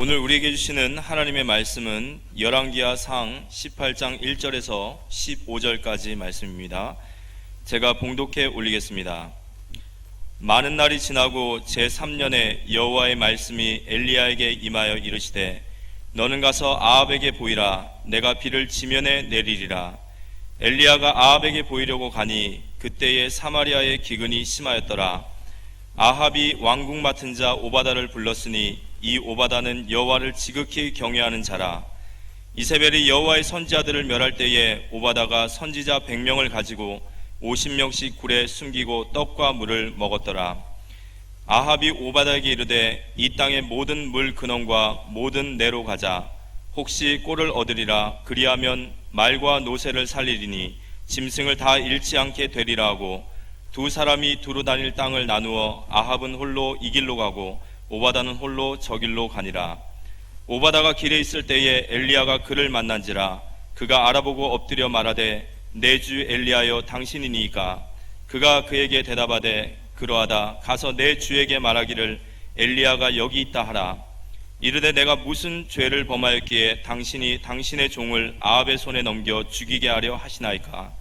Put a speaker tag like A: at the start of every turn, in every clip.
A: 오늘 우리에게 주시는 하나님의 말씀은 열왕기하 상 18장 1절에서 15절까지 말씀입니다. 제가 봉독해 올리겠습니다. 많은 날이 지나고 제3년에 여호와의 말씀이 엘리야에게 임하여 이르시되 너는 가서 아합에게 보이라. 내가 비를 지면에 내리리라. 엘리야가 아합에게 보이려고 가니 그때에 사마리아의 기근이 심하였더라. 아합이 왕궁 맡은 자 오바다를 불렀으니 이 오바다는 여호와를 지극히 경외하는 자라. 이세벨이 여호와의 선지자들을 멸할 때에 오바다가 선지자 100명을 가지고 50명씩 굴에 숨기고 떡과 물을 먹었더라. 아합이 오바다에게 이르되 이 땅의 모든 물 근원과 모든 내로 가자. 혹시 꼴을 얻으리라. 그리하면 말과 노새를 살리리니 짐승을 다 잃지 않게 되리라 하고, 두 사람이 두루 다닐 땅을 나누어 아합은 홀로 이 길로 가고 오바다는 홀로 저 길로 가니라. 오바다가 길에 있을 때에 엘리야가 그를 만난지라. 그가 알아보고 엎드려 말하되 내 주 엘리야여 당신이니이까. 그가 그에게 대답하되 그러하다. 가서 내 주에게 말하기를 엘리야가 여기 있다 하라. 이르되 내가 무슨 죄를 범하였기에 당신이 당신의 종을 아합의 손에 넘겨 죽이게 하려 하시나이까.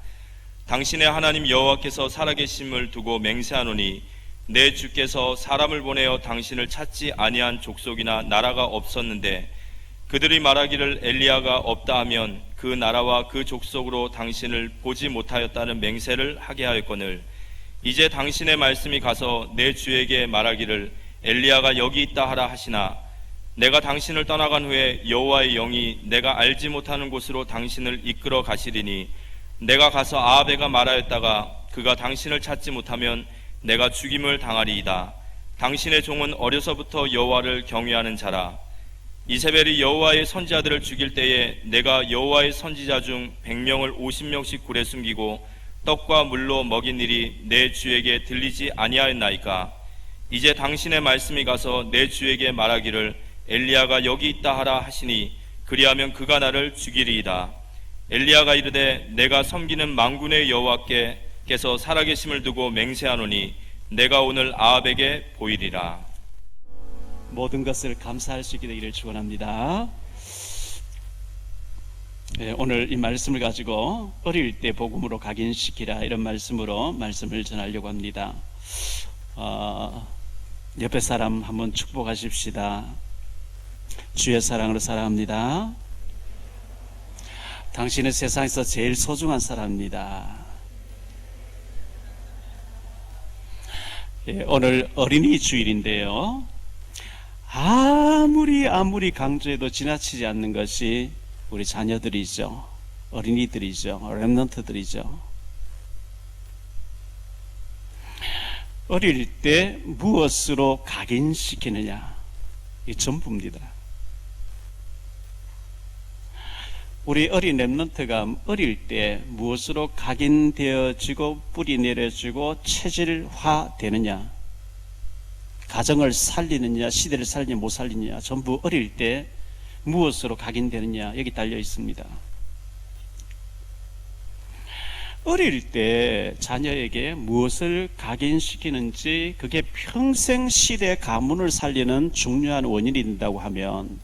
A: 당신의 하나님 여호와께서 살아계심을 두고 맹세하노니 내 주께서 사람을 보내어 당신을 찾지 아니한 족속이나 나라가 없었는데 그들이 말하기를 엘리야가 없다 하면 그 나라와 그 족속으로 당신을 보지 못하였다는 맹세를 하게 하였거늘, 이제 당신의 말씀이 가서 내 주에게 말하기를 엘리야가 여기 있다 하라 하시나, 내가 당신을 떠나간 후에 여호와의 영이 내가 알지 못하는 곳으로 당신을 이끌어 가시리니 내가 가서 아합에게 말하였다가 그가 당신을 찾지 못하면 내가 죽임을 당하리이다. 당신의 종은 어려서부터 여호와를 경외하는 자라. 이세벨이 여호와의 선지자들을 죽일 때에 내가 여호와의 선지자 중 100명을 50명씩 굴에 숨기고 떡과 물로 먹인 일이 내 주에게 들리지 아니하였나이까. 이제 당신의 말씀이 가서 내 주에게 말하기를 엘리야가 여기 있다 하라 하시니 그리하면 그가 나를 죽이리이다. 엘리야가 이르되 내가 섬기는 만군의 여호와께서 살아계심을 두고 맹세하노니 내가 오늘 아합에게 보이리라.
B: 모든 것을 감사할 수 있게 되기를 축원합니다. 오늘 이 말씀을 가지고 어릴 때 복음으로 각인시키라, 이런 말씀으로 말씀을 전하려고 합니다. 옆에 사람 한번 축복하십시다. 주의 사랑으로 사랑합니다. 당신은 세상에서 제일 소중한 사람입니다. 오늘 어린이 주일인데요, 아무리 강조해도 지나치지 않는 것이 우리 자녀들이죠. 어린이들이죠. 렘넌트들이죠. 어릴 때 무엇으로 각인시키느냐, 이게 전부입니다. 우리 어린 렘넌트가 어릴 때 무엇으로 각인되어지고 뿌리 내려지고 체질화 되느냐, 가정을 살리느냐, 시대를 살리느냐 못 살리느냐, 전부 어릴 때 무엇으로 각인되느냐, 여기 달려 있습니다. 어릴 때 자녀에게 무엇을 각인시키는지, 그게 평생 시대 가문을 살리는 중요한 원인이 된다고 하면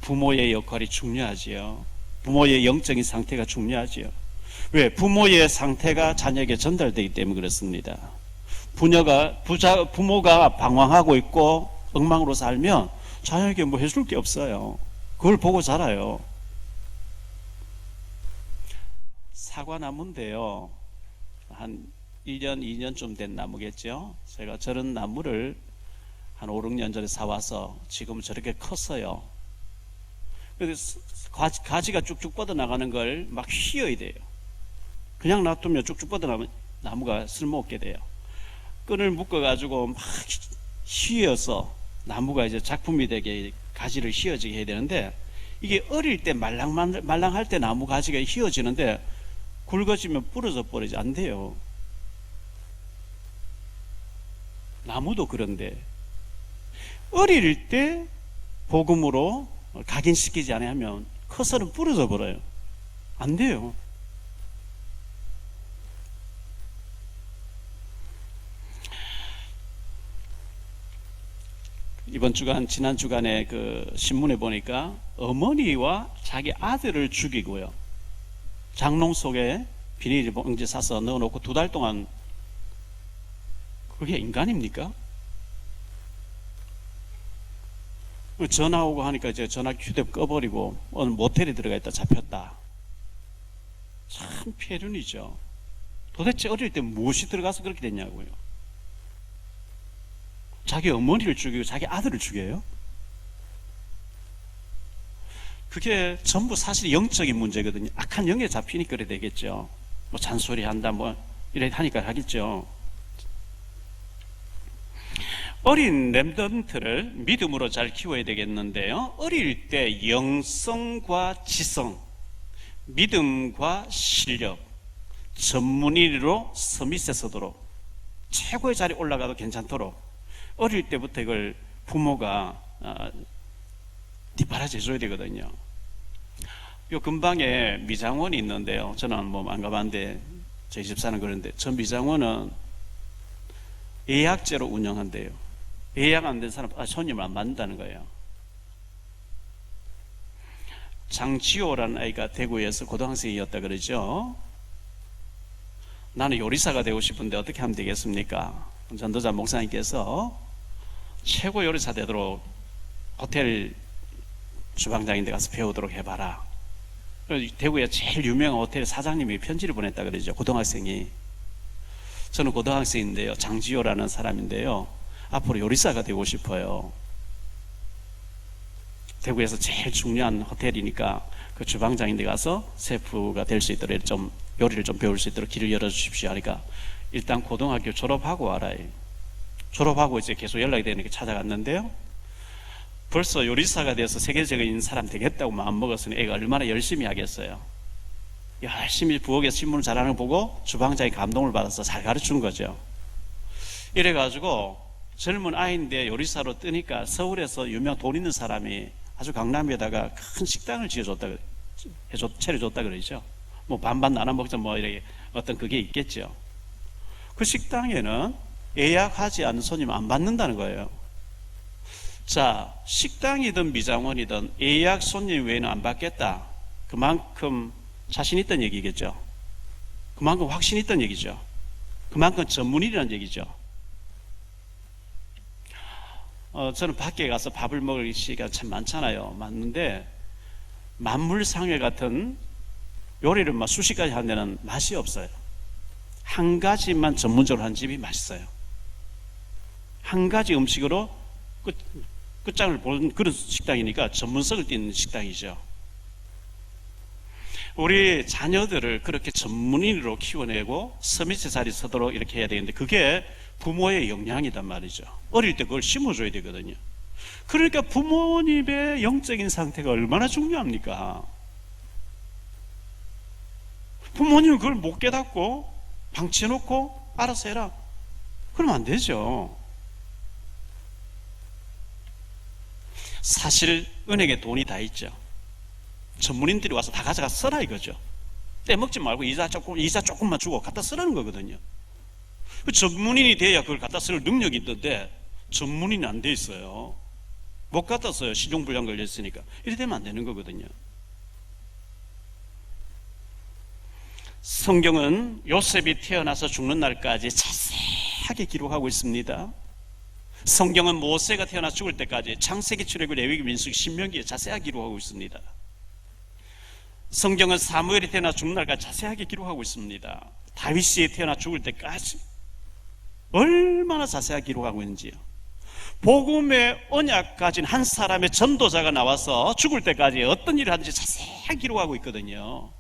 B: 부모의 역할이 중요하지요. 부모의 영적인 상태가 중요하지요. 왜? 부모의 상태가 자녀에게 전달되기 때문에 그렇습니다. 부모가 방황하고 있고 엉망으로 살면 자녀에게 뭐 해줄 게 없어요. 그걸 보고 자라요. 사과나무인데요, 한 1년, 2년쯤 된 나무겠죠. 제가 저런 나무를 한 5, 6년 전에 사와서 지금 저렇게 컸어요. 그래서 가지가 쭉쭉 뻗어나가는 걸 막 휘어야 돼요. 그냥 놔두면 쭉쭉 뻗어나가면 나무가 쓸모없게 돼요. 끈을 묶어가지고 막 휘어서 나무가 이제 작품이 되게 가지를 휘어지게 해야 되는데, 이게 어릴 때 말랑할 때 나무 가지가 휘어지는데 굵어지면 부러져 버리지, 안 돼요. 나무도 그런데 어릴 때 복음으로 각인시키지 않으면 커서는 부러져 버려요. 안 돼요. 이번 주간, 지난 주간에 그 신문에 보니까 어머니와 자기 아들을 죽이고요. 장롱 속에 비닐봉지 싸서 넣어놓고 2달 동안, 그게 인간입니까? 전화 오고 하니까 이제 전화 휴대폰 꺼버리고 어느 모텔에 들어가 있다 잡혔다. 참 폐륜이죠. 도대체 어릴 때 무엇이 들어가서 그렇게 됐냐고요. 자기 어머니를 죽이고 자기 아들을 죽여요? 그게 전부 사실 영적인 문제거든요. 악한 영에 잡히니까 그래 되겠죠. 뭐 잔소리 한다 뭐 이래 하니까 하겠죠. 어린 렘넌트를 믿음으로 잘 키워야 되겠는데요. 어릴 때 영성과 지성, 믿음과 실력, 전문의로 서밋에 서도록 최고의 자리에 올라가도 괜찮도록 어릴 때부터 이걸 부모가 뒷바라지 해줘야 되거든요. 요 근방에 미장원이 있는데요. 저는 뭐 안 가봤는데 저희 집사는 그런데 저 미장원은 예약제로 운영한대요. 예약 안 된 사람 손님을 안 받는다는 거예요. 장지호라는 아이가 대구에서 고등학생이었다 그러죠. 나는 요리사가 되고 싶은데 어떻게 하면 되겠습니까? 전도자 목사님께서 최고 요리사 되도록 호텔 주방장인데 가서 배우도록 해봐라. 대구에 제일 유명한 호텔 사장님이 편지를 보냈다 그러죠. 고등학생이. 저는 고등학생인데요. 장지호라는 사람인데요. 앞으로 요리사가 되고 싶어요. 대구에서 제일 중요한 호텔이니까 그 주방장인데 가서 셰프가 될 수 있도록 좀 요리를 좀 배울 수 있도록 길을 열어주십시오. 하니까 일단 고등학교 졸업하고 와라. 졸업하고 이제 계속 연락이 되니까 찾아갔는데요. 벌써 요리사가 돼서 세계적인 사람 되겠다고 마음먹었으니 애가 얼마나 열심히 하겠어요. 열심히 부엌에서 신문을 잘하는 거 보고 주방장이 감동을 받아서 잘 가르친 거죠. 이래가지고 젊은 아이인데 요리사로 뜨니까 서울에서 유명 돈 있는 사람이 아주 강남에다가 큰 식당을 차려줬다 그러죠. 뭐 반반 나눠 먹자 뭐 이렇게 어떤 그게 있겠죠. 그 식당에는 예약하지 않은 손님 안 받는다는 거예요. 자, 식당이든 미장원이든 예약 손님 외에는 안 받겠다. 그만큼 자신 있던 얘기겠죠. 그만큼 확신 있던 얘기죠. 그만큼 전문이라는 얘기죠. 저는 밖에 가서 밥을 먹을 시간 참 많잖아요. 많은데 만물상회 같은 요리를 막 수십 가지 하는 데는 맛이 없어요. 한 가지만 전문적으로 한 집이 맛있어요. 한 가지 음식으로 끝장을 보는 그런 식당이니까 전문성을 띠는 식당이죠. 우리 자녀들을 그렇게 전문인으로 키워내고 서밋의 자리에 서도록 이렇게 해야 되는데 그게 부모의 역량이단 말이죠. 어릴 때 그걸 심어줘야 되거든요. 그러니까 부모님의 영적인 상태가 얼마나 중요합니까? 부모님은 그걸 못 깨닫고 방치해놓고 알아서 해라. 그러면 안 되죠. 사실 은행에 돈이 다 있죠. 전문인들이 와서 다 가져가 써라 이거죠. 떼먹지 말고 이자 조금만 주고 갖다 쓰라는 거거든요. 그 전문인이 돼야 그걸 갖다 쓸 능력이 있는데 전문인이 안 돼 있어요. 못 갖다 써요. 신용불량 걸렸으니까. 이래 되면 안 되는 거거든요. 성경은 요셉이 태어나서 죽는 날까지 자세하게 기록하고 있습니다. 성경은 모세가 태어나 죽을 때까지 창세기, 출애굽, 레위기, 민수기, 신명기에 자세하게 기록하고 있습니다. 성경은 사무엘이 태어나 죽는 날까지 자세하게 기록하고 있습니다. 다윗이 태어나 죽을 때까지 얼마나 자세하게 기록하고 있는지요. 복음의 언약 가진 한 사람의 전도자가 나와서 죽을 때까지 어떤 일을 하는지 자세하게 기록하고 있거든요.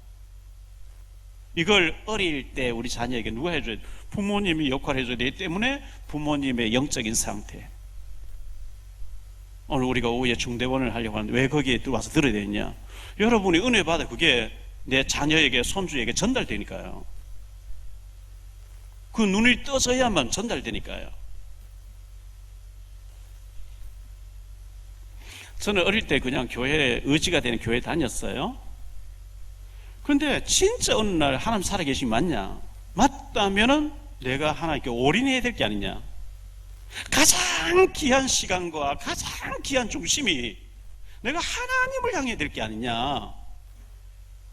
B: 이걸 어릴 때 우리 자녀에게 누가 해줘야 돼요? 부모님이 역할을 해줘야 되기 때문에 부모님의 영적인 상태. 오늘 우리가 오후에 중대본을 하려고 하는데 왜 거기에 들어와서 들어야 되느냐? 여러분이 은혜 받아 그게 내 자녀에게 손주에게 전달되니까요. 그 눈이 떠져야만 전달되니까요. 저는 어릴 때 그냥 교회에 의지가 되는 교회 다녔어요. 그런데 진짜 어느 날 하나님 살아계신 맞냐? 맞다면은 내가 하나님께 올인해야 될 게 아니냐? 가장 귀한 시간과 가장 귀한 중심이 내가 하나님을 향해 될 게 아니냐.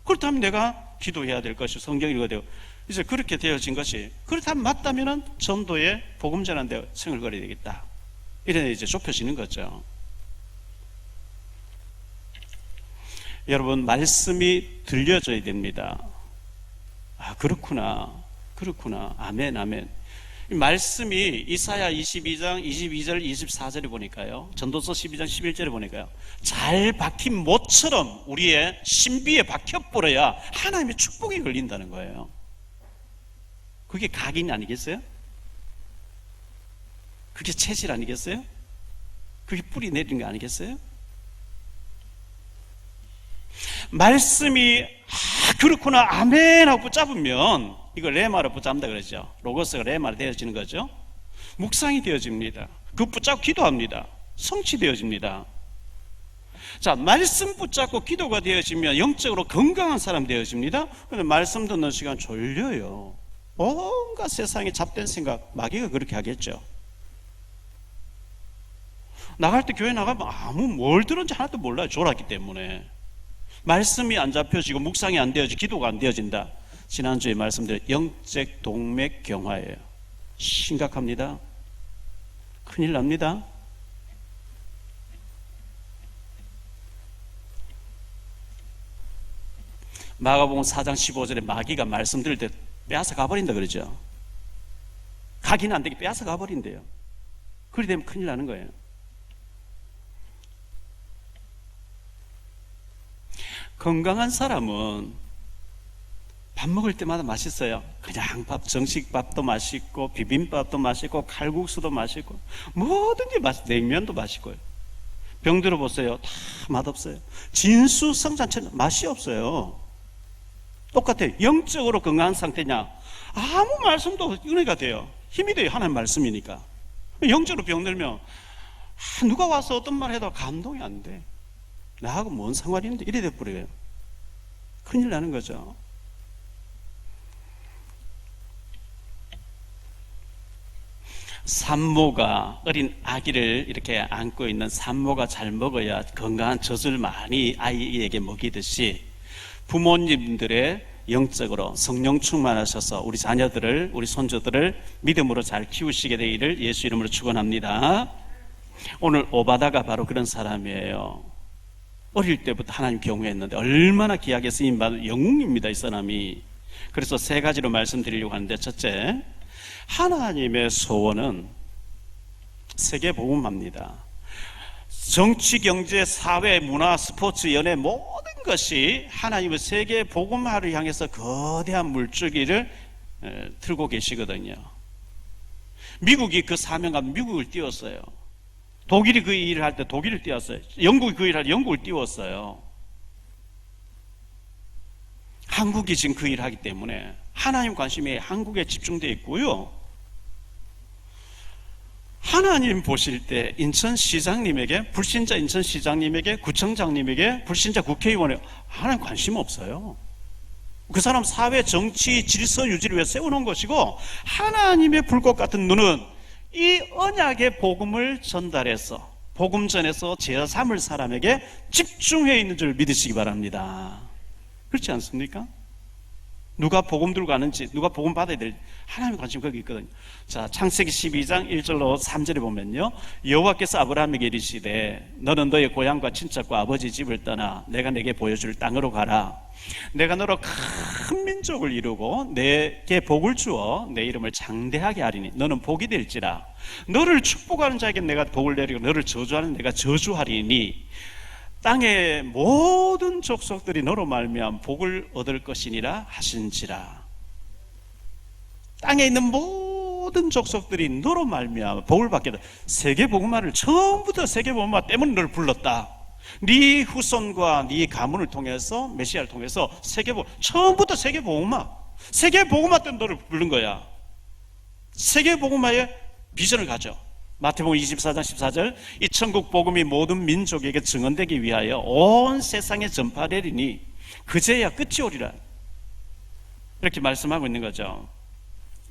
B: 그렇다면 내가 기도해야 될 것이 성경 읽어야 되고, 이제 그렇게 되어진 것이, 그렇다면 맞다면은 전도에 복음 전하는 데 생을 걸어야 되겠다. 이래 이제 좁혀지는 거죠. 여러분, 말씀이 들려져야 됩니다. 아, 그렇구나. 아멘, 아멘. 이 말씀이 이사야 22장 22절 24절에 보니까요, 전도서 12장 11절에 보니까요, 잘 박힌 못처럼 우리의 신비에 박혀버려야 하나님의 축복이 걸린다는 거예요. 그게 각인 아니겠어요? 그게 체질 아니겠어요? 그게 뿌리 내린 거 아니겠어요? 말씀이 그렇구나 아멘 하고 붙잡으면, 이걸 레마로 붙잡는다 그러죠. 로고스가 레마로 되어지는 거죠. 묵상이 되어집니다. 그 붙잡고 기도합니다. 성취되어집니다. 자, 말씀 붙잡고 기도가 되어지면 영적으로 건강한 사람 되어집니다. 그런데 말씀 듣는 시간 졸려요. 온갖 세상에 잡된 생각, 마귀가 그렇게 하겠죠. 나갈 때 교회 나가면 아무 뭘 들은지 하나도 몰라요. 졸았기 때문에. 말씀이 안 잡혀지고 묵상이 안 되어지고 기도가 안 되어진다. 지난주에 말씀드린 영적 동맥경화예요. 심각합니다. 큰일 납니다. 마가복음 4장 15절에 마귀가 말씀 들을 때 빼앗아 가버린다 그러죠. 가기는 안 되게 빼앗아 가버린대요. 그리 되면 큰일 나는 거예요. 건강한 사람은 밥 먹을 때마다 맛있어요. 그냥 밥, 정식밥도 맛있고 비빔밥도 맛있고 칼국수도 맛있고 뭐든지 냉면도 맛있고요. 병 들어보세요. 다 맛없어요. 진수성찬처럼 맛이 없어요. 똑같아요. 영적으로 건강한 상태냐, 아무 말씀도 은혜가 돼요. 힘이 돼요. 하나님 말씀이니까. 영적으로 병들면 누가 와서 어떤 말 해도 감동이 안 돼. 나하고 뭔 상관이 있는데 이래 돼버려요. 큰일 나는 거죠. 산모가, 어린 아기를 이렇게 안고 있는 산모가 잘 먹어야 건강한 젖을 많이 아이에게 먹이듯이 부모님들의 영적으로 성령 충만하셔서 우리 자녀들을, 우리 손주들을 믿음으로 잘 키우시게 되기를 예수 이름으로 축원합니다. 오늘 오바다가 바로 그런 사람이에요. 어릴 때부터 하나님 경외했는데 얼마나 귀하게 쓰임받은 영웅입니다, 이 사람이. 그래서 세 가지로 말씀드리려고 하는데, 첫째, 하나님의 소원은 세계 복음화입니다. 정치, 경제, 사회, 문화, 스포츠, 연예 모든 것이 하나님의 세계 복음화를 향해서 거대한 물줄기를 틀고 계시거든요. 미국이 그 사명감, 미국을 띄웠어요. 독일이 그 일을 할 때 독일을 띄웠어요. 영국이 그 일을 할 때 영국을 띄웠어요. 한국이 지금 그 일을 하기 때문에 하나님 관심이 한국에 집중되어 있고요. 하나님 보실 때 인천시장님에게, 불신자 인천시장님에게, 구청장님에게, 불신자 국회의원에 하나님 관심 없어요. 그 사람 사회, 정치, 질서 유지를 위해 세워놓은 것이고, 하나님의 불꽃 같은 눈은 이 언약의 복음을 전달해서 복음 전에서 제자 삼을 사람에게 집중해 있는 줄 믿으시기 바랍니다. 그렇지 않습니까? 누가 복음 들고 가는지, 누가 복음 받아야 될지 하나님의 관심이 거기 있거든요. 자, 창세기 12장 1절로 3절에 보면요, 여호와께서 아브라함에게 이르시되 너는 너의 고향과 친척과 아버지 집을 떠나 내가 내게 보여줄 땅으로 가라. 내가 너로 큰 민족을 이루고 내게 복을 주어 내 이름을 장대하게 하리니 너는 복이 될지라. 너를 축복하는 자에게 내가 복을 내리고 너를 저주하는 내가 저주하리니 땅의 모든 족속들이 너로 말미암아 복을 얻을 것이니라 하신지라. 땅에 있는 모든 족속들이 너로 말미암아 복을 받게 돼. 세계 복음화를 처음부터 세계 복음화 때문에 너를 불렀다. 네 후손과 네 가문을 통해서, 메시아를 통해서 처음부터 세계 복음화 때문에 너를 부른 거야. 세계 복음화의 비전을 가져. 마태복음 24장 14절, 이 천국 복음이 모든 민족에게 증언되기 위하여 온 세상에 전파되리니 그제야 끝이 오리라. 이렇게 말씀하고 있는 거죠.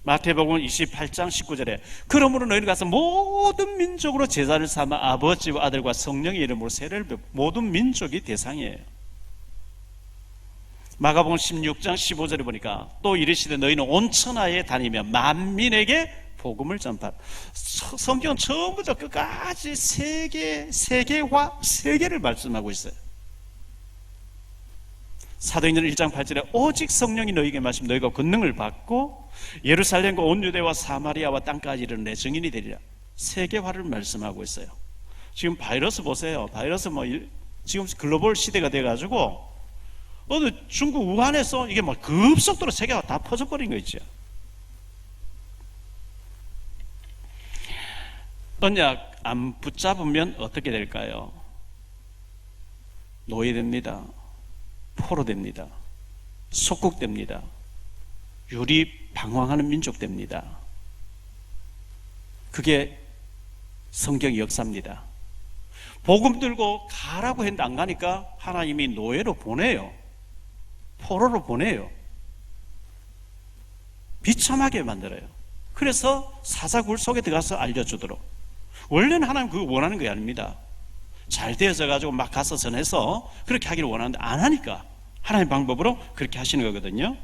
B: 마태복음 28장 19절에 그러므로 너희는 가서 모든 민족으로 제자를 삼아 아버지와 아들과 성령의 이름으로 세례를 베푸고 모든 민족이 대상이에요. 마가복음 16장 15절에 보니까 또 이르시되 너희는 온 천하에 다니며 만민에게 복음을 전파. 성경 처음부터 끝까지 세계를 말씀하고 있어요. 사도행전 1장 8절에 오직 성령이 너희에게 마시면 너희가 권능을 받고 예루살렘과 온 유대와 사마리아와 땅까지 이르는 내 증인이 되리라. 세계화를 말씀하고 있어요. 지금 바이러스 보세요. 바이러스 지금 글로벌 시대가 돼가지고 어느 중국 우한에서 이게 급속도로 세계화 다 퍼져버린 거 있죠. 언약 안 붙잡으면 어떻게 될까요? 노예됩니다. 포로됩니다. 속국됩니다. 유리방황하는 민족 됩니다. 그게 성경의 역사입니다. 복음 들고 가라고 했는데 안 가니까 하나님이 노예로 보내요. 포로로 보내요. 비참하게 만들어요. 그래서 사자굴 속에 들어가서 알려주도록. 원래는 하나님 그거 원하는 게 아닙니다. 잘 되어져 가지고 막 가서 전해서 그렇게 하기를 원하는데 안 하니까 하나님 방법으로 그렇게 하시는 거거든요.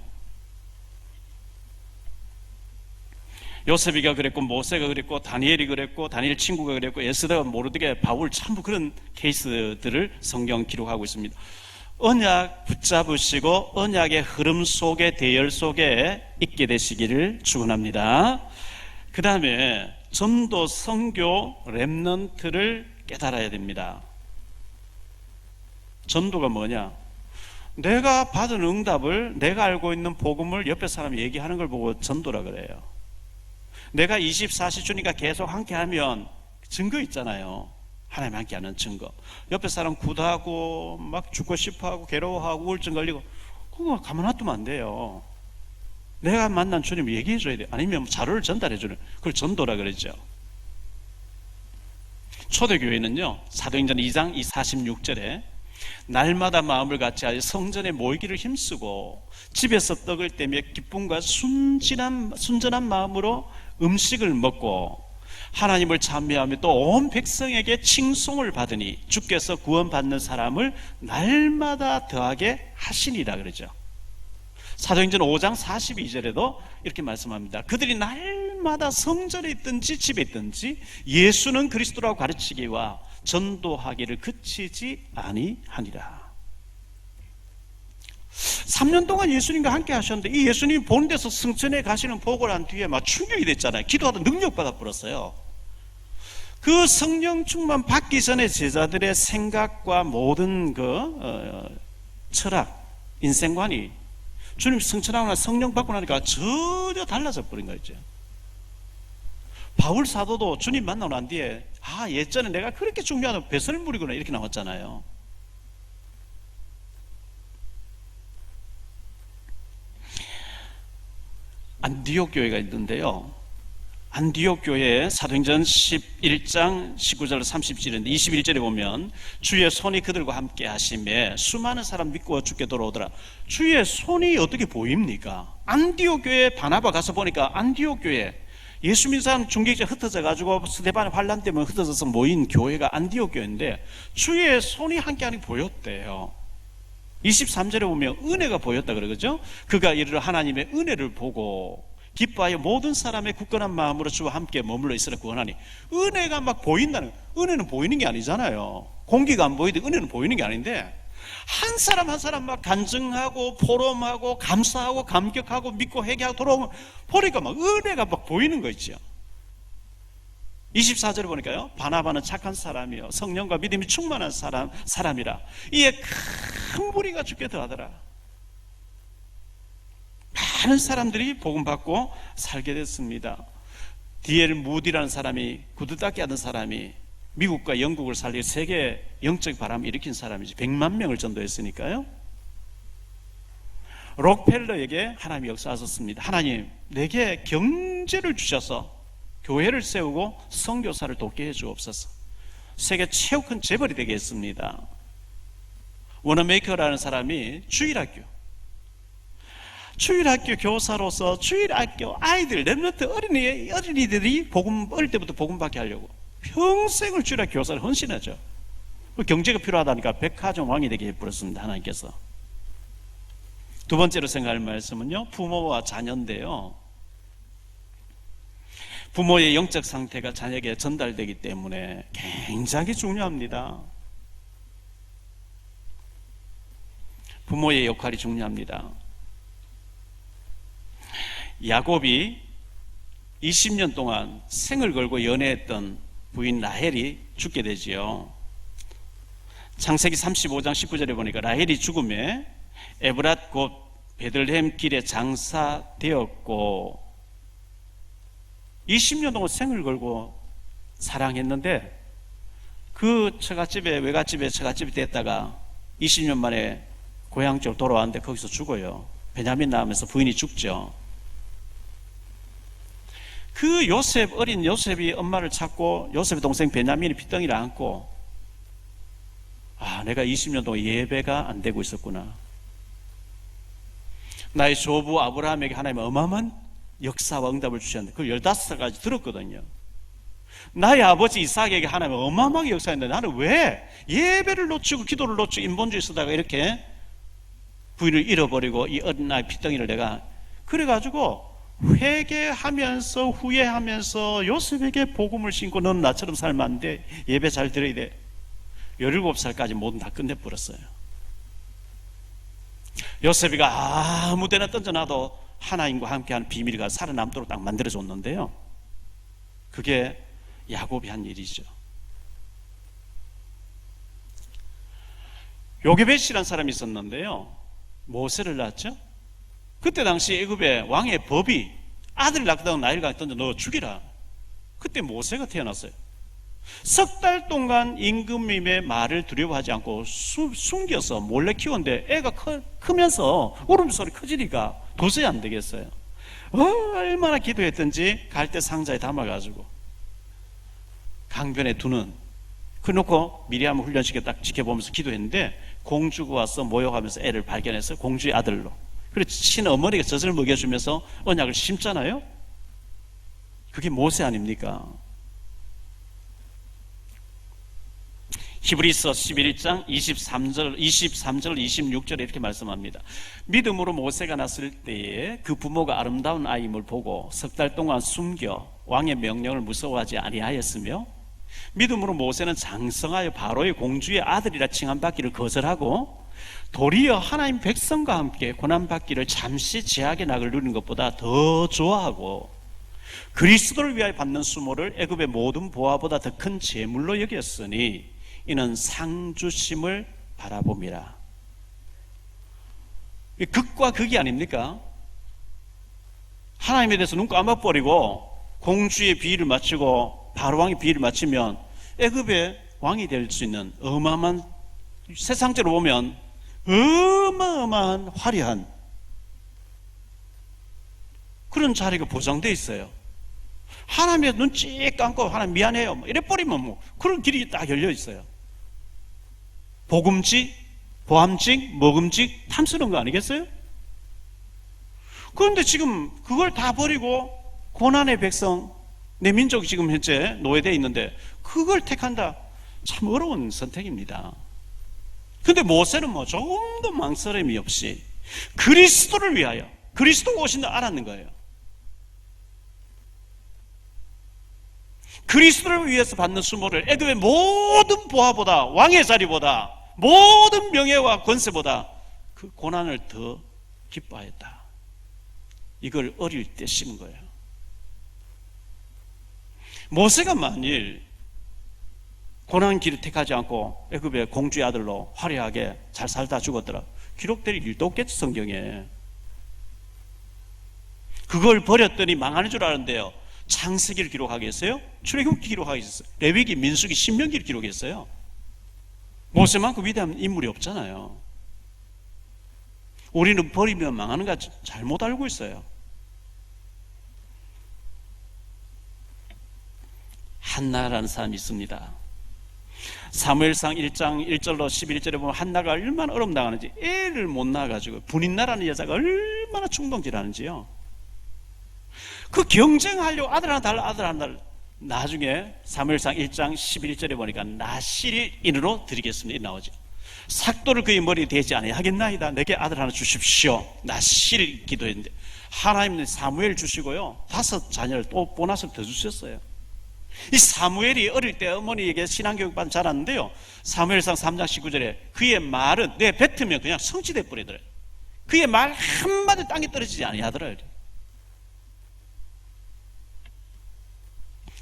B: 요셉이가 그랬고 모세가 그랬고 다니엘이 그랬고 다니엘 친구가 그랬고 에스더가 모르드게 바울 전부 그런 케이스들을 성경 기록하고 있습니다. 언약 붙잡으시고 언약의 흐름 속에 대열 속에 있게 되시기를 축원합니다. 그 다음에 전도 선교 렘넌트를 깨달아야 됩니다. 전도가 뭐냐? 내가 받은 응답을 내가 알고 있는 복음을 옆에 사람이 얘기하는 걸 보고 전도라 그래요. 내가 24시 주니까 계속 함께하면 증거 있잖아요. 하나님 함께하는 증거. 옆에 사람 구다하고 막 죽고 싶어하고 괴로워하고 우울증 걸리고 그거 가만 놔두면 안 돼요. 내가 만난 주님 얘기해 줘야 돼요. 아니면 자료를 전달해 주는 그걸 전도라 그러죠. 초대교회는요 사도행전 2장 46절에 날마다 마음을 같이하여 성전에 모이기를 힘쓰고 집에서 떡을 떼며 기쁨과 순전한 마음으로 음식을 먹고 하나님을 찬미하며 또 온 백성에게 칭송을 받으니 주께서 구원받는 사람을 날마다 더하게 하시니라 그러죠. 사도행전 5장 42절에도 이렇게 말씀합니다. 그들이 날마다 성전에 있든지 집에 있든지 예수는 그리스도라고 가르치기와 전도하기를 그치지 아니하니라. 3년 동안 예수님과 함께 하셨는데 이 예수님이 보는 데서 승천에 가시는 보고를 한 뒤에 막 충격이 됐잖아요. 기도하다 능력받아 버렸어요. 그 성령 충만 받기 전에 제자들의 생각과 모든 철학, 인생관이 주님 승천하고 나서 성령 받고 나니까 전혀 달라져 버린 거죠. 바울 사도도 주님 만나고 난 뒤에 예전에 내가 그렇게 중요하다고 배설물이구나 이렇게 나왔잖아요. 안디옥 교회가 있는데요. 안디옥 교회에 사도행전 11장 19절 30절인데 21절에 보면 주의 손이 그들과 함께 하심에 수많은 사람 믿고 주께 돌아오더라. 주의 손이 어떻게 보입니까? 안디옥 교회에 바나바 가서 보니까 안디옥 교회 예수 믿는 사람 중직자 흩어져 가지고 스데반의 환란 때문에 흩어져서 모인 교회가 안디옥 교회인데 주의 손이 함께하는 게 보였대요. 23절에 보면 은혜가 보였다 그러죠. 그가 이르러 하나님의 은혜를 보고 기뻐하여 모든 사람의 굳건한 마음으로 주와 함께 머물러 있으라 구원하니. 은혜가 막 보인다는, 은혜는 보이는 게 아니잖아요. 공기가 안 보이는데 은혜는 보이는 게 아닌데 한 사람 한 사람 막 간증하고 포럼하고 감사하고 감격하고 믿고 회개하고 돌아오면 보니까 막 은혜가 막 보이는 거 있죠. 24절에 보니까요, 바나바는 착한 사람이요 성령과 믿음이 충만한 사람이라 이에 큰 무리가 죽게 더하더라. 많은 사람들이 복음 받고 살게 됐습니다. 디엘 무디라는 사람이 구두 닦기 하던 사람이 미국과 영국을 살리고 세계 영적 바람을 일으킨 사람이지. 100만 명을 전도했으니까요. 록펠러에게 하나님이 역사하셨습니다. 하나님, 내게 경제를 주셔서 교회를 세우고 선교사를 돕게 해주옵소서. 세계 최고 큰 재벌이 되게 했습니다. 워너메이커라는 사람이 주일학교 주일학교 교사로서 주일학교 아이들, 렘넌트 어린이들이 어릴 때부터 복음 받게 하려고 평생을 주일학교 교사를 헌신하죠. 경제가 필요하다니까 백화점 왕이 되게 해버렸습니다, 하나님께서. 두 번째로 생각할 말씀은요, 부모와 자녀인데요. 부모의 영적 상태가 자녀에게 전달되기 때문에 굉장히 중요합니다. 부모의 역할이 중요합니다. 야곱이 20년 동안 생을 걸고 연애했던 부인 라헬이 죽게 되지요. 창세기 35장 19절에 보니까 라헬이 죽음에 에브랏 곧 베들레헴 길에 장사되었고 20년 동안 생을 걸고 사랑했는데 그 외갓집에 처갓집이 됐다가 20년 만에 고향 쪽으로 돌아왔는데 거기서 죽어요. 베냐민 낳으면서 부인이 죽죠. 그 어린 요셉이 엄마를 찾고 요셉의 동생 베냐민이 핏덩이를 안고 내가 20년 동안 예배가 안 되고 있었구나. 나의 조부 아브라함에게 하나님은 어마어마한 역사와 응답을 주셨는데 그걸 15살까지 들었거든요. 나의 아버지 이삭에게 하나님은 어마어마하게 역사했는데 나는 왜 예배를 놓치고 기도를 놓치고 인본주의 쓰다가 이렇게 부인을 잃어버리고 이 어린 아이 핏덩이를 내가 그래가지고 회개하면서 후회하면서 요셉에게 복음을 신고 너는 나처럼 살면 안 돼. 예배 잘 드려야 돼. 17살까지 모든 다 끝내버렸어요. 요셉이가 아무 데나 던져놔도 하나님과 함께하는 비밀이 살아남도록 딱 만들어줬는데요. 그게 야곱이 한 일이죠. 요게벳이라는 사람이 있었는데요. 모세를 낳았죠. 그때 당시 애굽의 왕의 법이 아들 낳거든 나일강에 던져 너 죽이라. 그때 모세가 태어났어요. 석 달 동안 임금님의 말을 두려워하지 않고 숨겨서 몰래 키웠는데 애가 크면서 울음소리 커지니까 도저히 안 되겠어요. 얼마나 기도했던지 갈대 상자에 담아가지고 강변에 두는 그놓고 미리암 훈련시켜 딱 지켜보면서 기도했는데 공주가 와서 모욕하면서 애를 발견해서 공주의 아들로 그래서 친어머니가 젖을 먹여주면서 언약을 심잖아요. 그게 모세 아닙니까? 히브리서 11장 23절 26절에 이렇게 말씀합니다. 믿음으로 모세가 났을 때에 그 부모가 아름다운 아임을 보고 석 달 동안 숨겨 왕의 명령을 무서워하지 아니하였으며 믿음으로 모세는 장성하여 바로의 공주의 아들이라 칭함받기를 거절하고 도리어 하나님 백성과 함께 고난받기를 잠시 제약의 낙을 누리는 것보다 더 좋아하고 그리스도를 위하여 받는 수모를 애굽의 모든 보화보다 더 큰 재물로 여겼으니 이는 상주심을 바라봅니다. 극과 극이 아닙니까? 하나님에 대해서 눈 감아버리고 공주의 비위를 맞추고 바로왕의 비위를 맞추면 애굽의 왕이 될 수 있는 어마어마한, 세상적으로 보면 어마어마한 화려한 그런 자리가 보장되어 있어요. 하나님의 눈 찍 감고 하나님 미안해요 이래버리면 그런 길이 딱 열려 있어요. 복음직, 보암직, 먹음직 탐스러운 거 아니겠어요? 그런데 지금 그걸 다 버리고 고난의 백성, 내 민족이 지금 현재 노예되어 있는데 그걸 택한다. 참 어려운 선택입니다. 근데 모세는 조금도 망설임이 없이 그리스도를 위하여 그리스도가 오신다 알았는 거예요. 그리스도를 위해서 받는 수모를 애굽의 모든 보화보다 왕의 자리보다 모든 명예와 권세보다 그 고난을 더 기뻐했다. 이걸 어릴 때 심은 거예요. 모세가 만일 고난 길을 택하지 않고 애굽의 공주의 아들로 화려하게 잘 살다 죽었더라 기록될 일도 없겠죠. 성경에. 그걸 버렸더니 망하는 줄 알았는데요. 창세기를 기록하겠어요? 출애굽기 기록하겠어요? 레위기, 민수기, 신명기를 기록했어요. 모세만큼 위대한 인물이 없잖아요. 우리는 버리면 망하는 거 잘못 알고 있어요. 한나라는 사람이 있습니다. 사무엘상 1장 1절로 11절에 보면 한나가 얼마나 어려움 당하는지 애를 못 낳아가지고 분인나라는 여자가 얼마나 얼마나 충동질하는지요. 그 경쟁하려고 아들 하나 달라 아들 하나 달라. 나중에 사무엘상 1장 11절에 보니까 나실인으로 드리겠습니다 나오죠. 삭도를 그의 머리에 대지 아니하겠나이다. 내게 아들 하나 주십시오. 나실 기도했는데 하나님은 사무엘 주시고요 5 자녀를 또 보너스를 더 주셨어요. 이 사무엘이 어릴 때 어머니에게 신앙교육 받은 자랐는데요, 사무엘상 3장 19절에 그의 말은 내 뱉으면 그냥 성취돼 버리더래요. 그의 말 한마디 땅에 떨어지지 아니하더래요.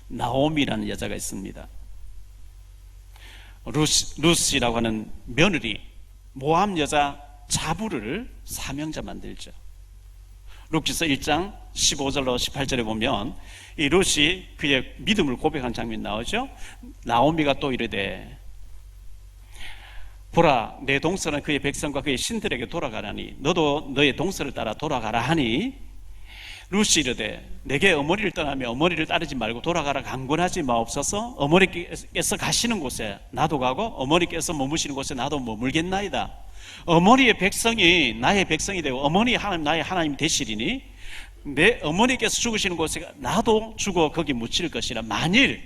B: 나오미라는 여자가 있습니다. 루시라고 하는 며느리, 모함 여자 자부를 사명자 만들죠. 룻기서 1장 15절로 18절에 보면 이 룻이 그의 믿음을 고백한 장면이 나오죠. 나오미가 또 이르되 보라 내 동서는 그의 백성과 그의 신들에게 돌아가라니 너도 너의 동서를 따라 돌아가라 하니 룻이 이르되 내게 어머니를 떠나며 어머니를 따르지 말고 돌아가라 강권하지 마옵소서. 어머니께서 가시는 곳에 나도 가고 어머니께서 머무시는 곳에 나도 머물겠나이다. 어머니의 백성이 나의 백성이 되고 어머니 하나님 나의 하나님이 되시리니 내 어머니께서 죽으시는 곳에 나도 죽어 거기 묻힐 것이라. 만일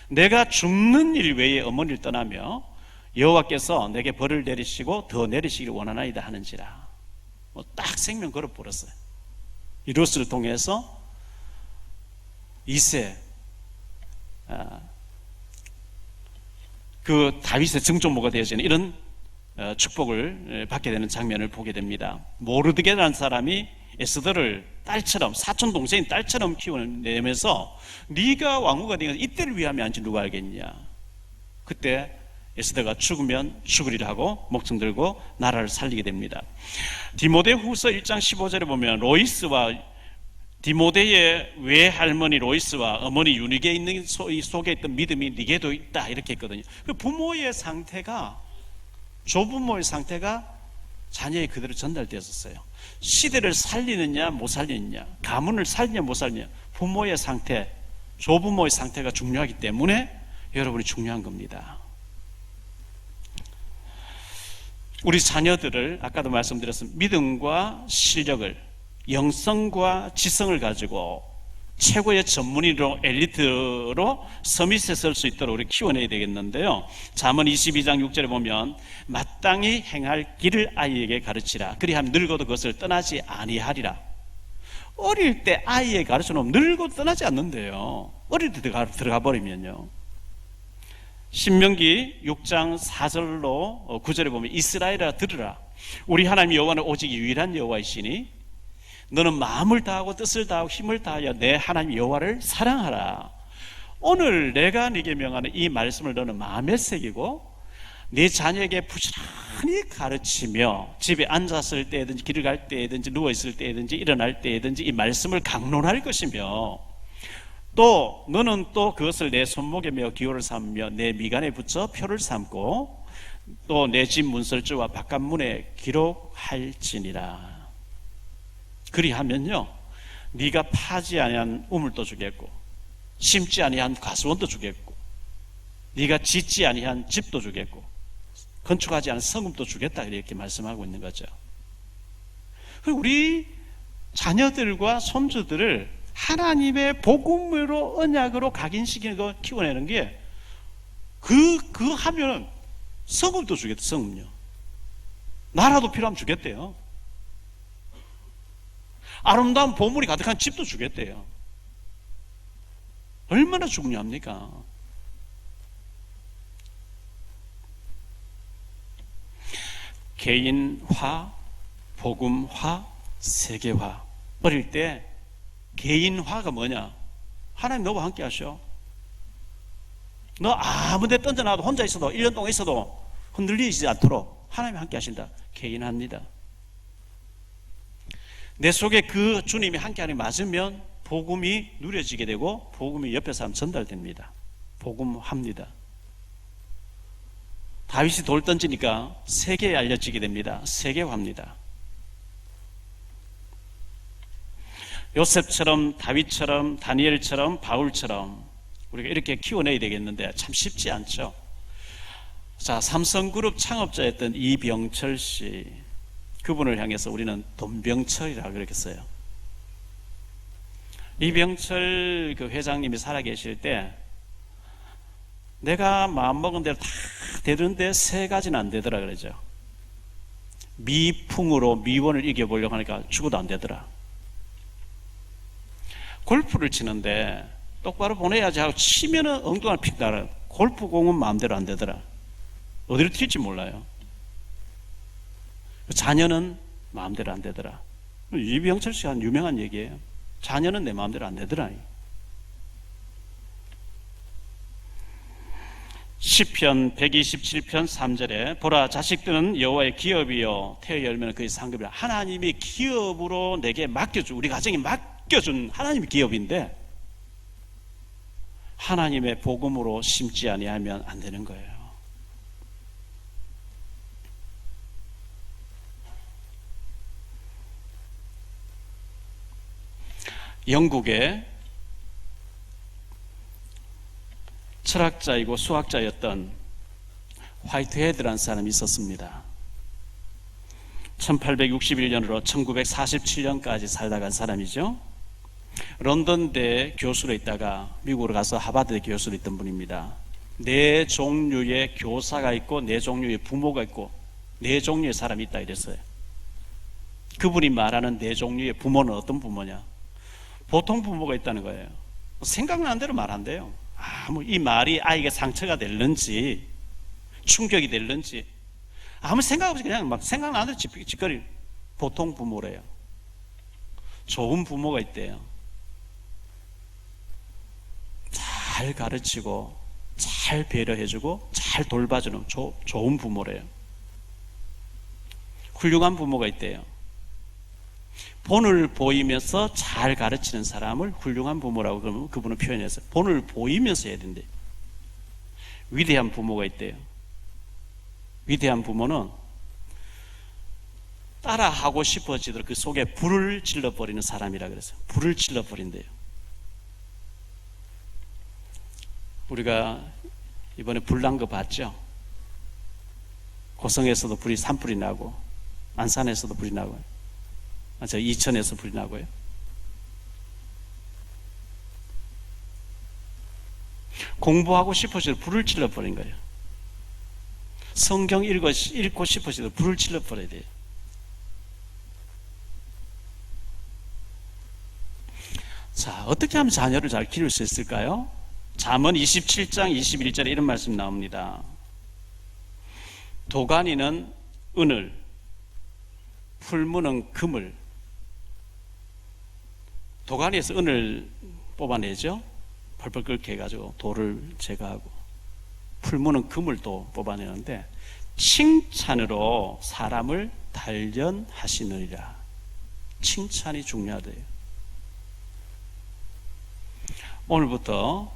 B: 내가 죽는 일 외에 어머니를 떠나며 여호와께서 내게 벌을 내리시고 더 내리시기를 원하나이다 하는지라. 딱 생명 걸어 버렸어요. 이 룻을 통해서 이세 그 다윗의 증조모가 되어지는 이런 축복을 받게 되는 장면을 보게 됩니다. 모르드게라는 사람이 에스더를 딸처럼 사촌 동생인 딸처럼 키워내면서 네가 왕후가 되면 이때를 위하면 안지 누가 알겠냐. 그때 에스더가 죽으면 죽으리라 하고 목청 들고 나라를 살리게 됩니다. 디모데후서 1장 15절에 보면 로이스와 디모데의 외할머니 로이스와 어머니 유니게 있는 이 속에 있던 믿음이 네게도 있다 이렇게 했거든요. 그 부모의 상태가, 조부모의 상태가 자녀에 그대로 전달되었었어요. 시대를 살리느냐 못 살리느냐, 가문을 살리냐 못 살리느냐, 부모의 상태, 조부모의 상태가 중요하기 때문에 여러분이 중요한 겁니다. 우리 자녀들을 아까도 말씀드렸습니다. 믿음과 실력을, 영성과 지성을 가지고 최고의 전문의로, 엘리트로 서밋에 설 수 있도록 우리 키워내야 되겠는데요, 잠언 22장 6절에 보면 마땅히 행할 길을 아이에게 가르치라. 그리하면 늙어도 그것을 떠나지 아니하리라. 어릴 때 아이에게 가르쳐놓으면 늙어도 떠나지 않는데요, 어릴 때 들어가 버리면요. 신명기 6장 4절로 9절에 보면 이스라엘아 들으라. 우리 하나님 여호와는 오직 유일한 여호와이시니 너는 마음을 다하고 뜻을 다하고 힘을 다하여 내 하나님 여호와를 사랑하라. 오늘 내가 네게 명하는 이 말씀을 너는 마음에 새기고 네 자녀에게 부지런히 가르치며 집에 앉았을 때든지 길을 갈 때든지 누워있을 때든지 일어날 때든지 이 말씀을 강론할 것이며, 또 너는 또 그것을 내 손목에 메어 기호를 삼으며 내 미간에 붙여 표를 삼고 또 내 집 문설주와 바깥문에 기록할지니라. 그리하면요 네가 파지 아니한 우물도 주겠고 심지 아니한 가수원도 주겠고 네가 짓지 아니한 집도 주겠고 건축하지 않은 성읍도 주겠다, 이렇게 말씀하고 있는 거죠. 우리 자녀들과 손주들을 하나님의 복음으로 언약으로 각인시키는 거 키워내는 게 그 하면 성읍도 주겠다. 성읍요, 나라도 필요하면 주겠대요. 아름다운 보물이 가득한 집도 주겠대요. 얼마나 중요합니까? 개인화, 복음화, 세계화. 어릴 때 개인화가 뭐냐? 하나님 너와 함께 하셔. 너 아무 데 던져놔도 혼자 있어도 1년 동안 있어도 흔들리지 않도록 하나님이 함께 하신다. 개인합니다. 내 속에 그 주님이 함께하는 게 맞으면 복음이 누려지게 되고 복음이 옆에 사람 전달됩니다. 복음합니다. 다윗이 돌 던지니까 세계에 알려지게 됩니다. 세계화입니다. 요셉처럼, 다윗처럼, 다니엘처럼, 바울처럼 우리가 이렇게 키워내야 되겠는데 참 쉽지 않죠. 자, 삼성그룹 창업자였던 이병철 씨, 그분을 향해서 우리는 돈병철이라고 그렇게 써요. 이병철 그 회장님이 살아계실 때 내가 마음먹은 대로 다 되는데 세 가지는 안 되더라 그러죠. 미풍으로 미원을 이겨보려고 하니까 죽어도 안 되더라. 골프를 치는데 똑바로 보내야지 하고 치면은 엉뚱한 픽 나라. 골프공은 마음대로 안 되더라. 어디로 튈지 몰라요. 자녀는 마음대로 안 되더라. 이병철 씨가 한 유명한 얘기예요. 자녀는 내 마음대로 안 되더라. 시편 127편 3절에 보라 자식들은 여호와의 기업이요 태의 열매는 그의 상급이라. 하나님이 기업으로 내게 맡겨준, 우리 가정에 맡겨준 하나님의 기업인데 하나님의 복음으로 심지 아니하면 안 되는 거예요. 영국의 철학자이고 수학자였던 화이트헤드라는 사람이 있었습니다. 1861년으로 1947년까지 살다 간 사람이죠. 런던대 교수로 있다가 미국으로 가서 하버드대 교수로 있던 분입니다. 네 종류의 교사가 있고 네 종류의 부모가 있고 네 종류의 사람이 있다 이랬어요. 그분이 말하는 네 종류의 부모는 어떤 부모냐? 보통 부모가 있다는 거예요. 생각나는 대로 말한대요. 이 말이 아이가 상처가 될는지 충격이 될는지 아무 생각 없이 그냥 막 생각나는 대로 짓거리. 보통 부모래요. 좋은 부모가 있대요. 잘 가르치고 잘 배려해주고 잘 돌봐주는 좋은 부모래요. 훌륭한 부모가 있대요. 본을 보이면서 잘 가르치는 사람을 훌륭한 부모라고 그러면 그분은 표현했어요. 본을 보이면서 해야 된대요. 위대한 부모가 있대요. 위대한 부모는 따라하고 싶어지도록 그 속에 불을 질러버리는 사람이라 그랬어요. 불을 질러버린대요. 우리가 이번에 불난 거 봤죠? 고성에서도 불이 산불이 나고 안산에서도 불이 나고요. 저 이천에서 불이 나고요. 공부하고 싶어지도 불을 질러버린 거예요. 성경 읽고 싶어지도 불을 질러버려야 돼요. 자, 어떻게 하면 자녀를 잘 기를 수 있을까요? 잠언 27장 21절에 이런 말씀이 나옵니다. 도가니는 은을, 풀무는 금을. 도가니에서 은을 뽑아내죠. 펄펄 끓게 해가지고 돌을 제거하고, 풀무는 금을 또 뽑아내는데 칭찬으로 사람을 단련하시느니라. 칭찬이 중요하대요. 오늘부터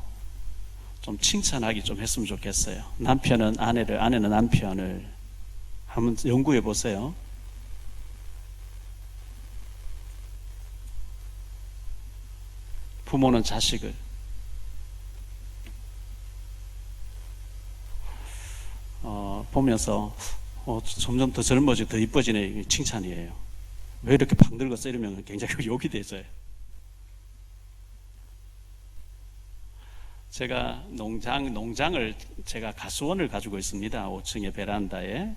B: 좀 칭찬하기 좀 했으면 좋겠어요. 남편은 아내를, 아내는 남편을 한번 연구해 보세요. 부모는 자식을. 보면서 점점 더 젊어지고 더 이뻐지네. 칭찬이에요. 왜 이렇게 방 늙었어? 이러면 굉장히 욕이 되죠. 제가 농장을 제가 가수원을 가지고 있습니다. 5층의 베란다에.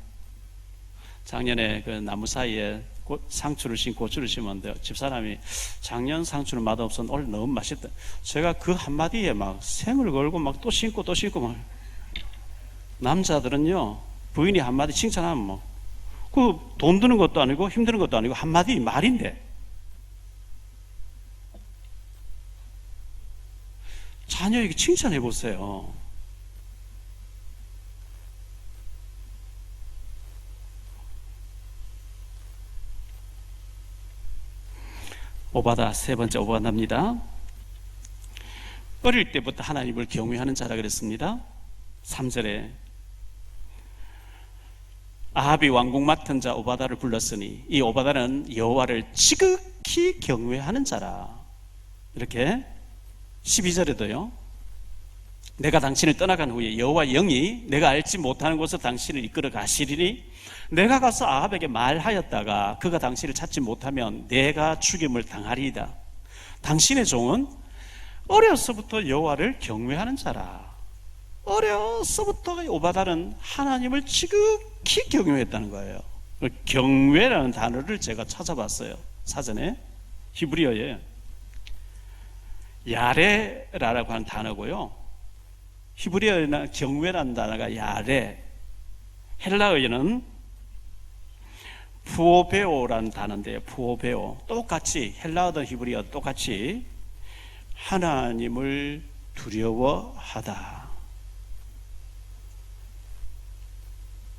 B: 작년에 그 나무 사이에 상추를 심고 고추를 심었는데 집사람이 작년 상추는 맛없었는데 올해 너무 맛있다. 제가 그 한마디에 막 생을 걸고 막 또 심고 또 심고 막. 남자들은요, 부인이 한마디 칭찬하면 뭐, 그 돈 드는 것도 아니고 힘드는 것도 아니고 한마디 말인데. 자녀에게 칭찬해 보세요. 오바다, 세 번째 오바다입니다. 어릴 때부터 하나님을 경외하는 자라 그랬습니다. 3절에 아합이 왕궁 맡은 자 오바다를 불렀으니 이 오바다는 여호와를 지극히 경외하는 자라. 이렇게 12절에도요 내가 당신을 떠나간 후에 여호와 영이 내가 알지 못하는 곳에 당신을 이끌어 가시리니 내가 가서 아합에게 말하였다가 그가 당신을 찾지 못하면 내가 죽임을 당하리이다. 당신의 종은 어려서부터 여호와를 경외하는 자라. 어려서부터 오바다는 하나님을 지극히 경외했다는 거예요. 경외라는 단어를 제가 찾아봤어요. 사전에 히브리어에 야레라고 하는 단어고요. 히브리어에는 경외라는 단어가 야레, 헬라어에는 푸오베오라는 단어인데요. 푸오베오. 똑같이 헬라어든 히브리어 똑같이 하나님을 두려워하다.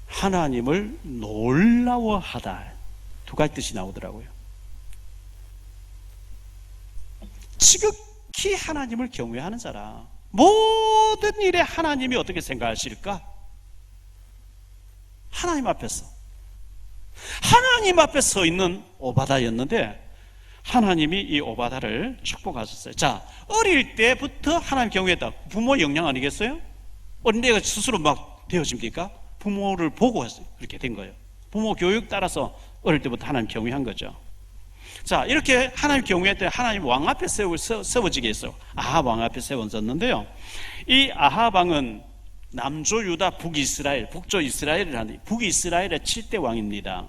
B: 하나님을 놀라워하다. 두 가지 뜻이 나오더라고요. 지극히 하나님을 경외하는 자라. 모든 일에 하나님이 어떻게 생각하실까? 하나님 앞에서 서 있는 오바다였는데 하나님이 이 오바다를 축복하셨어요. 자, 어릴 때부터 하나님 경외했다. 부모 영향 아니겠어요? 어린애가 스스로 막 되어집니까? 부모를 보고 그렇게 된 거예요. 부모 교육 따라서 어릴 때부터 하나님 경외한 거죠. 자, 이렇게 하나님 경외할 때 하나님 왕 앞에 세워지게 했어요. 아합 왕 앞에 세워졌는데요. 이 아합 왕은 남조 유다 북이스라엘, 북조 이스라엘을 하는 북이스라엘의 7대 왕입니다.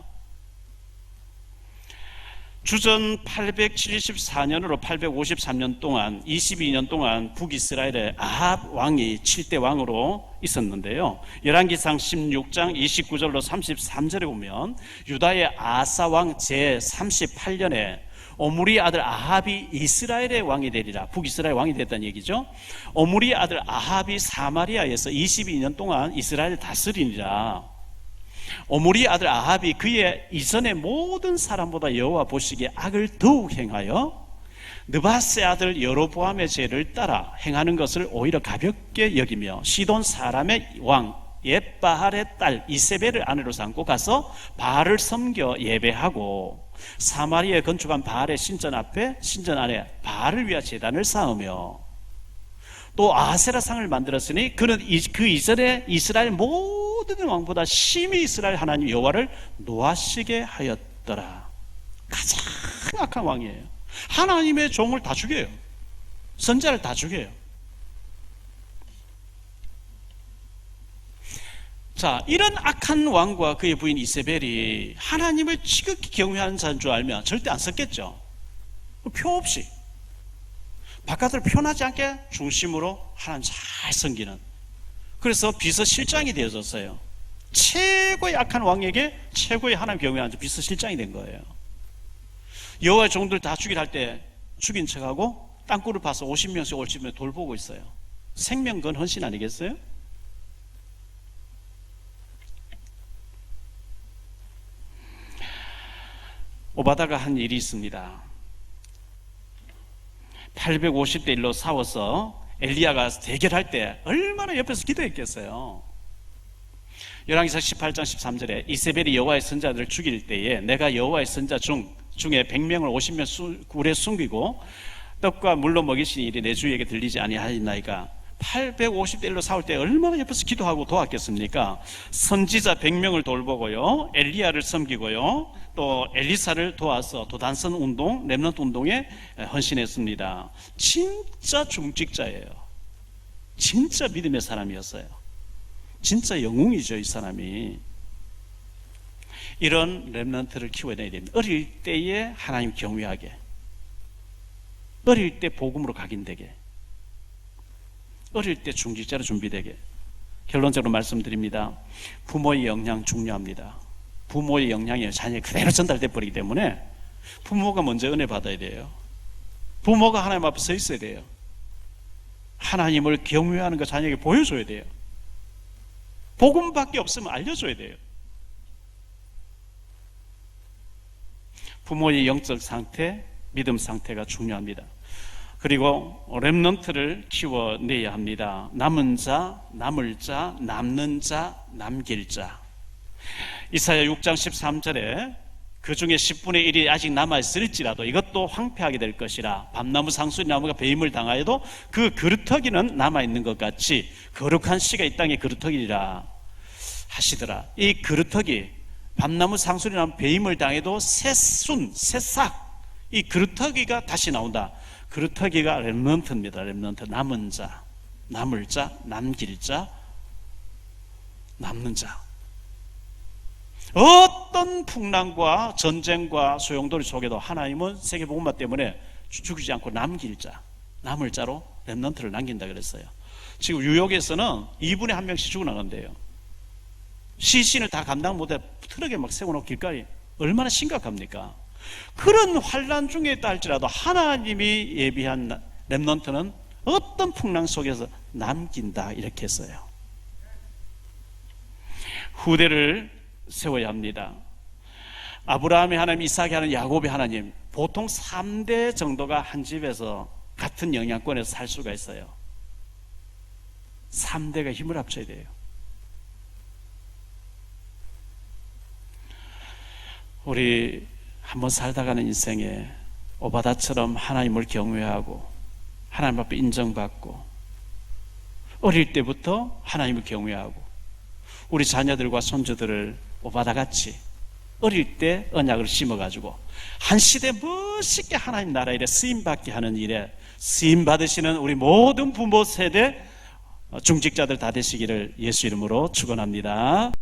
B: 주전 874년으로 853년 동안 22년 동안 북이스라엘의 아합 왕이 7대 왕으로 있었는데요. 열왕기상 16장 29절로 33절에 보면 유다의 아사 왕 제38년에 오므리 아들 아합이 이스라엘의 왕이 되리라. 북이스라엘 왕이 됐다는 얘기죠. 오므리 아들 아합이 사마리아에서 22년 동안 이스라엘을 다스리니라. 오므리 아들 아합이 그의 이전의 모든 사람보다 여호와 보시기에 악을 더욱 행하여 느바세 아들 여로보암의 죄를 따라 행하는 것을 오히려 가볍게 여기며 시돈 사람의 왕 옙바할의 딸 이세벨을 아내로 삼고 가서 바알을 섬겨 예배하고 사마리아에 건축한 바알의 신전 안에 바알을 위한 제단을 쌓으며 또 아세라상을 만들었으니 그는 그 이전에 이스라엘 모든 왕보다 심히 이스라엘 하나님 여호와를 노하시게 하였더라. 가장 악한 왕이에요. 하나님의 종을 다 죽여요. 선자를 다 죽여요. 자, 이런 악한 왕과 그의 부인 이세벨이 하나님을 지극히 경외하는 자인 줄 알면 절대 안 썼겠죠. 표 없이 바깥으로 표현하지 않게 중심으로 하나님 잘 섬기는, 그래서 비서실장이 되어졌어요. 최고의 악한 왕에게 최고의 하나님 경외하는 비서실장이 된 거예요. 여호와의 종들 다 죽이려 할 때 죽인 척하고 땅굴을 파서 50명씩 올 집에 돌보고 있어요. 생명 건 헌신 아니겠어요? 오바다가 한 일이 있습니다. 850대 1로 싸워서 엘리야가 대결할 때 얼마나 옆에서 기도했겠어요. 열왕기상 18장 13절에 이세벨이 여호와의 선자들을 죽일 때에 내가 여호와의 선자 중에 100명을 50명 굴에 숨기고 떡과 물로 먹이시니 일이 내 주에게 들리지 아니하였나이까. 850대 1로 싸울 때 얼마나 옆에서 기도하고 도왔겠습니까? 선지자 100명을 돌보고요, 엘리야를 섬기고요, 또 엘리사를 도와서 도단선 운동, 렘넌트 운동에 헌신했습니다. 진짜 중직자예요. 진짜 믿음의 사람이었어요. 진짜 영웅이죠, 이 사람이. 이런 렘넌트를 키워내야 됩니다. 어릴 때에 하나님 경외하게, 어릴 때 복음으로 각인되게, 어릴 때 중직자로 준비되게. 결론적으로 말씀드립니다. 부모의 영향 중요합니다. 부모의 영향이 자녀에 그대로 전달돼 버리기 때문에 부모가 먼저 은혜 받아야 돼요. 부모가 하나님 앞에 서 있어야 돼요. 하나님을 경외하는 거 자녀에게 보여줘야 돼요. 복음밖에 없으면 알려줘야 돼요. 부모의 영적 상태, 믿음 상태가 중요합니다. 그리고 렘넌트를 키워내야 합니다. 남은 자, 남을 자, 남는 자, 남길 자. 이사야 6장 13절에 그 중에 10분의 1이 아직 남아있을지라도 이것도 황폐하게 될 것이라 밤나무 상수리 나무가 배임을 당하여도 그 그루터기는 남아있는 것 같이 거룩한 씨가 이 땅에 그루터기라 하시더라. 이 그루터기, 밤나무 상수리 나무 배임을 당해도 새싹, 이 그루터기가 다시 나온다. 그루터기가 렘넌트입니다. 렘넌트, 남은 자, 남을 자, 남길 자, 남는 자. 어떤 풍랑과 전쟁과 소용돌이 속에도 하나님은 세계복음화 때문에 죽이지 않고 남길 자, 남을 자로 렘넌트를 남긴다 그랬어요. 지금 뉴욕에서는 2분에 1명씩 죽어나간대요. 시신을 다 감당 못해 트럭에 막 세워놓고 길가에. 얼마나 심각합니까? 그런 환난 중에 있다 할지라도 하나님이 예비한 렘넌트는 어떤 풍랑 속에서 남긴다 이렇게 했어요. 후대를 세워야 합니다. 아브라함의 하나님, 이삭의 하나님, 야곱의 하나님, 보통 3대 정도가 한 집에서 같은 영향권에서 살 수가 있어요. 3대가 힘을 합쳐야 돼요. 우리 한번 살다가는 인생에 오바다처럼 하나님을 경외하고 하나님 앞에 인정받고 어릴 때부터 하나님을 경외하고 우리 자녀들과 손주들을 오바다같이 어릴 때 언약을 심어가지고 한 시대 멋있게 하나님 나라 일에 쓰임받게 하는 일에 쓰임받으시는 우리 모든 부모 세대 중직자들 다 되시기를 예수 이름으로 축원합니다.